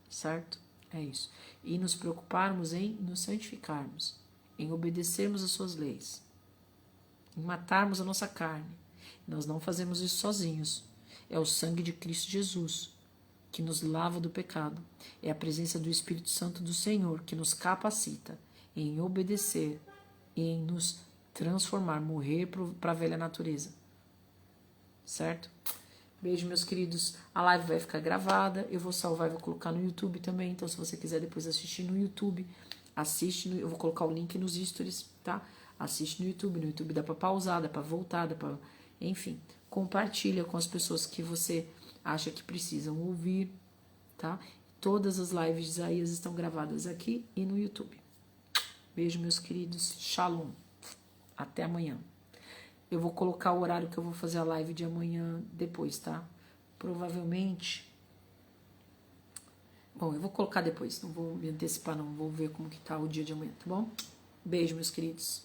Certo? É isso. E nos preocuparmos em nos santificarmos, em obedecermos às suas leis, em matarmos a nossa carne. Nós não fazemos isso sozinhos. É o sangue de Cristo Jesus que nos lava do pecado. É a presença do Espírito Santo do Senhor que nos capacita em obedecer e em nos transformar, morrer para a velha natureza. Certo? Beijo, meus queridos. A live vai ficar gravada. Eu vou salvar e vou colocar no YouTube também. Então, se você quiser depois assistir no YouTube, assiste. Eu vou colocar o link nos stories, tá? Assiste no YouTube. No YouTube dá para pausar, dá para voltar, dá para... Enfim, compartilha com as pessoas que você acha que precisam ouvir, tá? Todas as lives de Isaías estão gravadas aqui e no YouTube. Beijo, meus queridos. Shalom. Até amanhã. Eu vou colocar o horário que eu vou fazer a live de amanhã depois, tá? Provavelmente... Bom, eu vou colocar depois. Não vou me antecipar, não. Vou ver como que tá o dia de amanhã, tá bom? Beijo, meus queridos.